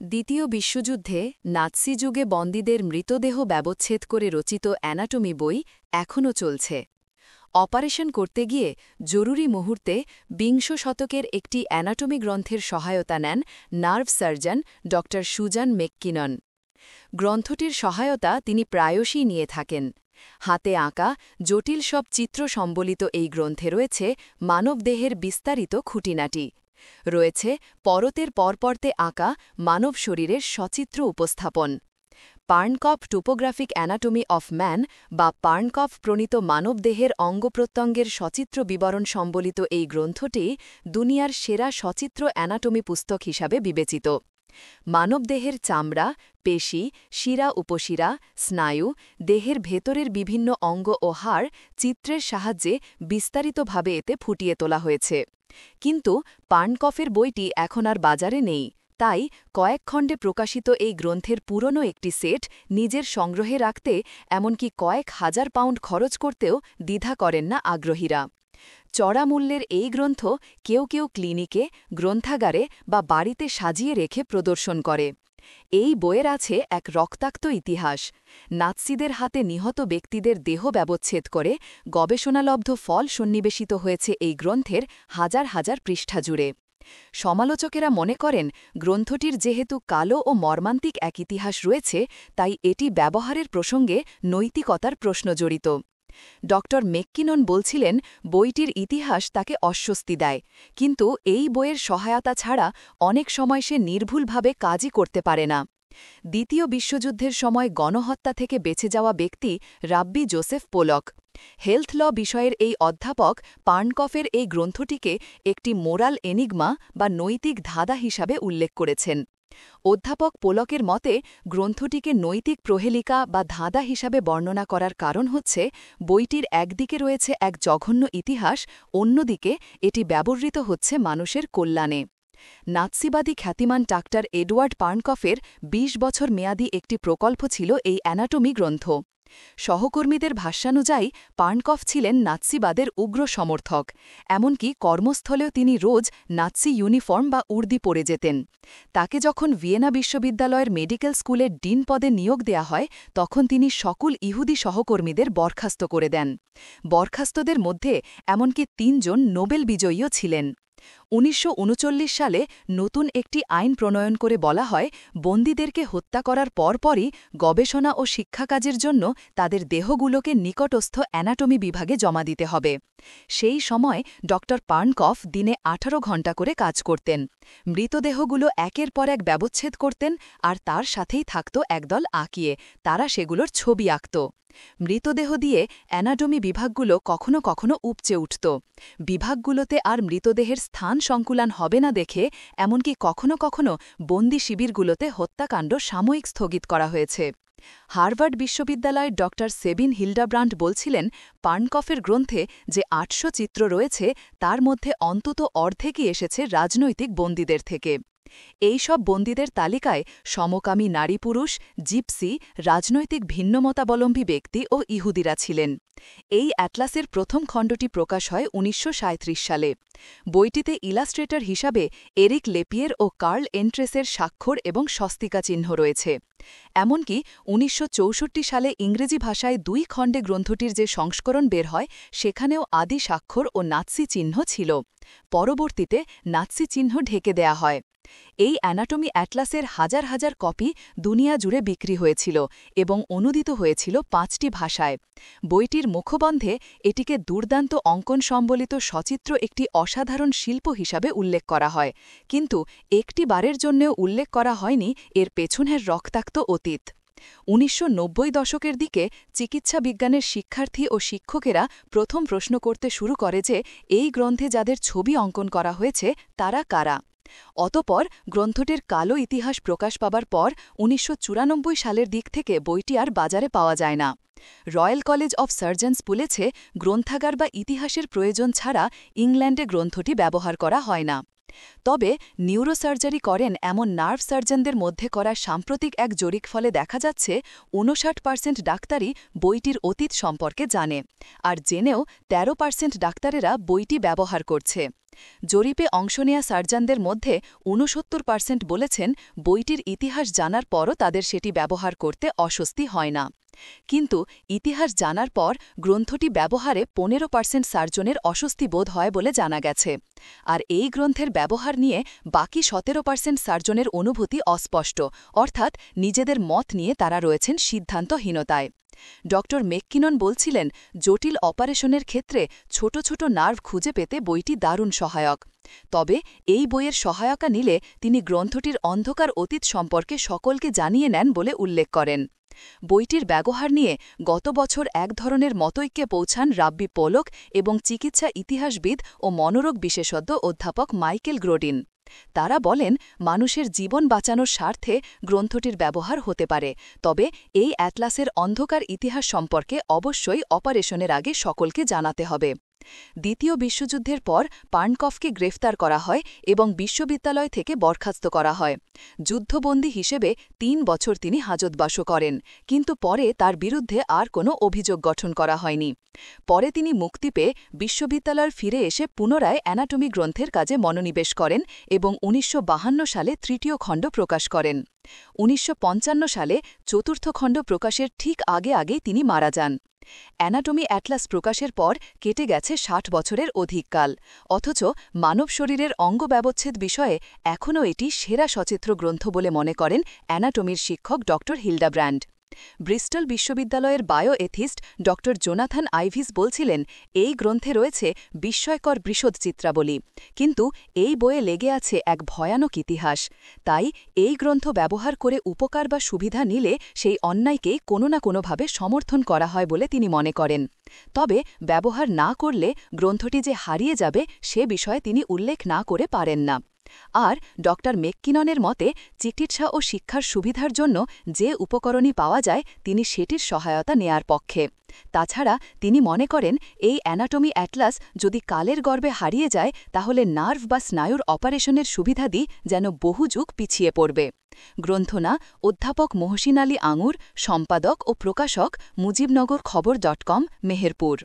দ্বিতীয় বিশ্বযুদ্ধে নাৎসি যুগে বন্দীদের মৃতদেহ ব্যবচ্ছেদ করে রচিত অ্যানাটমি বই এখনও চলছে। অপারেশন করতে গিয়ে জরুরি মুহূর্তে বিংশ শতকের একটি অ্যানাটমি গ্রন্থের সহায়তা নেন নার্ভ সার্জন ড সুজান মেককিনন। গ্রন্থটির সহায়তা তিনি প্রায়শই নিয়ে থাকেন। হাতে আঁকা জটিল সব চিত্র সম্বলিত এই গ্রন্থে রয়েছে মানবদেহের বিস্তারিত খুঁটিনাটি, রয়েছে পরতের পরপরতে আঁকা মানব শরীরের সচিত্র উপস্থাপন। পার্নকফ টোপোগ্রাফিক অ্যানাটমি অফ ম্যান বা পার্নকফ প্রণীত মানবদেহের অঙ্গপ্রত্যঙ্গের সচিত্র বিবরণ সম্বলিত এই গ্রন্থটি দুনিয়ার সেরা সচিত্র অ্যানাটমি পুস্তক হিসাবে বিবেচিত। মানবদেহের চামড়া, পেশি, শিরা উপশিরা, স্নায়ু, দেহের ভেতরের বিভিন্ন অঙ্গ ও হাড় চিত্রের সাহায্যে বিস্তারিতভাবে এতে ফুটিয়ে তোলা হয়েছে। কিন্তু পার্নকফের বইটি এখন আর বাজারে নেই, তাই কয়েক খণ্ডে প্রকাশিত এই গ্রন্থের পুরনো একটি সেট নিজের সংগ্রহে রাখতে এমনকি কয়েক হাজার পাউন্ড খরচ করতেও দ্বিধা করেন না আগ্রহীরা। চড়া মূল্যের এই গ্রন্থ কেউ কেউ ক্লিনিকে, গ্রন্থাগারে বা বাড়িতে সাজিয়ে রেখে প্রদর্শন করে। এই বইয়ের আছে এক রক্তাক্ত ইতিহাস। নাৎসিদের হাতে নিহত ব্যক্তিদের দেহ ব্যবচ্ছেদ করে গবেষণালব্ধ ফল সন্নিবেশিত হয়েছে এই গ্রন্থের হাজার হাজার পৃষ্ঠা জুড়ে। সমালোচকেরা মনে করেন, গ্রন্থটির যেহেতু কালো ও মর্মান্তিক এক ইতিহাস রয়েছে, তাই এটি ব্যবহারের প্রসঙ্গে নৈতিকতার প্রশ্ন জড়িত। ড মেককিনন বলছিলেন, বইটির ইতিহাস তাকে অস্বস্তি দেয়, কিন্তু এই বইয়ের সহায়তা ছাড়া অনেক সময় সে নির্ভুলভাবে কাজই করতে পারে না। দ্বিতীয় বিশ্বযুদ্ধের সময় গণহত্যা থেকে বেঁচে যাওয়া ব্যক্তি রাব্বি জোসেফ পোলক। হেলথ ল বিষয়ের এই অধ্যাপক পার্নকফের এই গ্রন্থটিকে একটি মোরাল এনিগমা বা নৈতিক ধাঁধা হিসাবে উল্লেখ করেছেন। অধ্যাপক পোলকের মতে, গ্রন্থটিকে নৈতিক প্রহেলিকা বা ধাঁধা হিসাবে বর্ণনা করার কারণ হচ্ছে, বইটির একদিকে রয়েছে এক জঘন্য ইতিহাস, অন্যদিকে এটি ব্যবহৃত হচ্ছে মানুষের কল্যাণে। নাৎসিবাদী খ্যাতিমান ডাক্তার এডওয়ার্ড পার্নকফের ২০ বছর মেয়াদী একটি প্রকল্প ছিল এই অ্যানাটমি গ্রন্থ। সহকর্মীদের ভাষ্যানুযায়ী পার্নকফ ছিলেন নাৎসিবাদের উগ্র সমর্থক, এমনকি কর্মস্থলেও তিনি রোজ নাৎসি ইউনিফর্ম বা উর্দি পরে যেতেন। তাকে যখন ভিয়েনা বিশ্ববিদ্যালয়ের মেডিকেল স্কুলের ডিন পদে নিয়োগ দেয়া হয়, তখন তিনি সকল ইহুদি সহকর্মীদের বরখাস্ত করে দেন। বরখাস্তদের মধ্যে এমনকি ৩ জন নোবেল বিজয়ীও ছিলেন। ১৯৩৯ সালে নতুন একটি আইন প্রণয়ন করে বলা হয়, বন্দীদেরকে হত্যা করার পরপরই গবেষণা ও শিক্ষাকাজের জন্য তাদের দেহগুলোকে নিকটস্থ অ্যানাটমি বিভাগে জমা দিতে হবে। সেই সময় ড পার্নকফ দিনে ১৮ ঘণ্টা করে কাজ করতেন। মৃতদেহগুলো একের পর এক ব্যবচ্ছেদ করতেন, আর তার সাথেই থাকত একদল আঁকিয়ে, তারা সেগুলোর ছবি আঁকত। মৃতদেহ দিয়ে অ্যানাটমি বিভাগগুলো কখনো কখনো উপচে উঠত। বিভাগগুলোতে আর মৃতদেহের স্থান সংকুলান হবে না দেখে এমনকি কখনো কখনো বন্দি শিবিরগুলোতে হত্যাকাণ্ড সাময়িক স্থগিত করা হয়েছে। হার্ভার্ড বিশ্ববিদ্যালয়ের ড সেবিন হিল্ডাব্রান্ড বলছিলেন, পার্নকফের গ্রন্থে যে ৮০০ চিত্র রয়েছে, তার মধ্যে অন্তত অর্ধেকই এসেছে রাজনৈতিক বন্দীদের থেকে। এই সব বন্দীদের তালিকায় সমকামী নারী পুরুষ, জিপসি, রাজনৈতিক ভিন্নমতাবলম্বী ব্যক্তি ও ইহুদিরা ছিলেন। এই অ্যাটলাসের প্রথম খণ্ডটি প্রকাশ হয় ১৯৩৭ সালে। বইটিতে ইলাস্ট্রেটর হিসাবে এরিক লেপিয়ের ও কার্ল এন্ট্রেসের স্বাক্ষর এবং স্বস্তিকা চিহ্ন রয়েছে। এমনকি ১৯৬৪ সালে ইংরেজি ভাষায় ২ খণ্ডে গ্রন্থটির যে সংস্করণ বের হয়, সেখানেও আদি স্বাক্ষর ও নাৎসি চিহ্ন ছিল। পরবর্তীতে নাৎসি চিহ্ন ঢেকে দেয়া হয়। এই অ্যানাটমি অ্যাটলাসের হাজার হাজার কপি দুনিয়া জুড়ে বিক্রি হয়েছিল এবং অনুদিত হয়েছিল ৫টি ভাষায়। বইটির মুখবন্ধে এটিকে দুর্দান্ত অঙ্কন সম্বলিত সচিত্র একটি অসাধারণ শিল্প হিসাবে উল্লেখ করা হয়, কিন্তু একটি বারের জন্যেও উল্লেখ করা হয়নি এর পেছনের রক্তাক্ত অতীত। ১৯৯০ দশকের দিকে চিকিৎসা বিজ্ঞানের শিক্ষার্থী ও শিক্ষকেরা প্রথম প্রশ্ন করতে শুরু করে যে, এই গ্রন্থে যাদের ছবি অঙ্কন করা হয়েছে তারা কারা। অতপর গ্রন্থটির কালো ইতিহাস প্রকাশ পাবার পর ১৯৯৪ সালের দিক থেকে বইটি আর বাজারে পাওয়া যায় না। রয়্যাল কলেজ অফ সার্জনস বলেছে, গ্রন্থাগার বা ইতিহাসের প্রয়োজন ছাড়া ইংল্যান্ডে গ্রন্থটি ব্যবহার করা হয় না। তবে নিউরোসার্জারি করেন এমন নার্ভ সার্জনদের মধ্যে করা সাম্প্রতিক এক জরিপ ফলে দেখা যাচ্ছে ৫৯% ডাক্তারই বইটির অতীত সম্পর্কে জানে, আর জেনেও ১৩% ডাক্তারেরা বইটি ব্যবহার করছে। জরিপে অংশ নেয়া সার্জনদের মধ্যে ৬৯% বলেছেন বইটির ইতিহাস জানার পরও তাদের সেটি ব্যবহার করতে অস্বস্তি হয় না। কিন্তু ইতিহাস জানার পর গ্রন্থটি ব্যবহারে ১৫% সার্জনের অস্বস্তি বোধ হয় বলে জানা গেছে। আর এই গ্রন্থের ব্যবহার নিয়ে বাকি ১৭% সার্জনের অনুভূতি অস্পষ্ট, অর্থাৎ নিজেদের মত নিয়ে তারা রয়েছেন সিদ্ধান্তহীনতায়। ড মেককিনন বলছিলেন, জটিল অপারেশনের ক্ষেত্রে ছোট ছোট নার্ভ খুঁজে পেতে বইটি দারুণ সহায়ক। তবে এই বইয়ের সহায়তা নিলে তিনি গ্রন্থটির অন্ধকার অতীত সম্পর্কে সকলকে জানিয়ে নেন বলে উল্লেখ করেন। বইটির ব্যবহার নিয়ে গত বছর এক ধরনের মতৈক্যে পৌঁছান রাব্বি পোলক এবং চিকিৎসা ইতিহাসবিদ ও মনোরোগ বিশেষজ্ঞ অধ্যাপক মাইকেল গ্রোডিন। তারা বলেন, মানুষের জীবন বাঁচানোর স্বার্থে গ্রন্থটির ব্যবহার হতে পারে, তবে এই অ্যাটলাসের অন্ধকার ইতিহাস সম্পর্কে অবশ্যই অপারেশনের আগে সকলকে জানাতে হবে। দ্বিতীয় বিশ্বযুদ্ধের পর পার্নকফকে গ্রেফতার করা হয় এবং বিশ্ববিদ্যালয় থেকে বরখাস্ত করা হয়। যুদ্ধবন্দী হিসেবে ৩ বছর তিনি হাজতবাসও করেন, কিন্তু পরে তার বিরুদ্ধে আর কোনো অভিযোগ গঠন করা হয়নি। পরে তিনি মুক্তি পেয়ে বিশ্ববিদ্যালয়ে ফিরে এসে পুনরায় অ্যানাটমি গ্রন্থের কাজে মনোনিবেশ করেন এবং ১৯৫২ সালে তৃতীয় খণ্ড প্রকাশ করেন। ১৯৫৫ সালে চতুর্থ খণ্ড প্রকাশের ঠিক আগেই তিনি মারা যান। অ্যানাটমি অ্যাটলাস প্রকাশের পর কেটে গেছে ৬০ বছরের অধিক কাল, অথচ মানব শরীরের অঙ্গ ব্যবচ্ছেদ বিষয়ে এখনও এটি সেরা সচিত্র গ্রন্থ বলে মনে করেন অ্যানাটমির শিক্ষক ড হিল্ডাব্র্যান্ড। ব্রিস্টল বিশ্ববিদ্যালয়ের বায়োএথিস্ট ড জোনাথন আইভিস বলছিলেন, এই গ্রন্থে রয়েছে বিস্ময়কর বৃষদ চিত্রাবলী, কিন্তু এই বইয়ে লেগে আছে এক ভয়ানক ইতিহাস। তাই এই গ্রন্থ ব্যবহার করে উপকার বা সুবিধা নিলে সেই অন্যায়কেই কোনো না কোনোভাবে সমর্থন করা হয় বলে তিনি মনে করেন। তবে ব্যবহার না করলে গ্রন্থটি যে হারিয়ে যাবে সে বিষয়ে তিনি উল্লেখ না করে পারেন না। আর ড মেককিননের মতে চিকিৎসা ও শিক্ষার সুবিধার জন্য যে উপকরণই পাওয়া যায় তিনি সেটির সহায়তা নেয়ার পক্ষে। তাছাড়া তিনি মনে করেন, এই অ্যানাটমি অ্যাটলাস যদি কালের গর্ভে হারিয়ে যায় তাহলে নার্ভ বা স্নায়ুর অপারেশনের সুবিধাদি যেন বহু যুগ পিছিয়ে পড়বে। গ্রন্থনা অধ্যাপক মহসিন আলী আঙুর, সম্পাদক ও প্রকাশক, মুজিবনগর খবর.com, মেহেরপুর।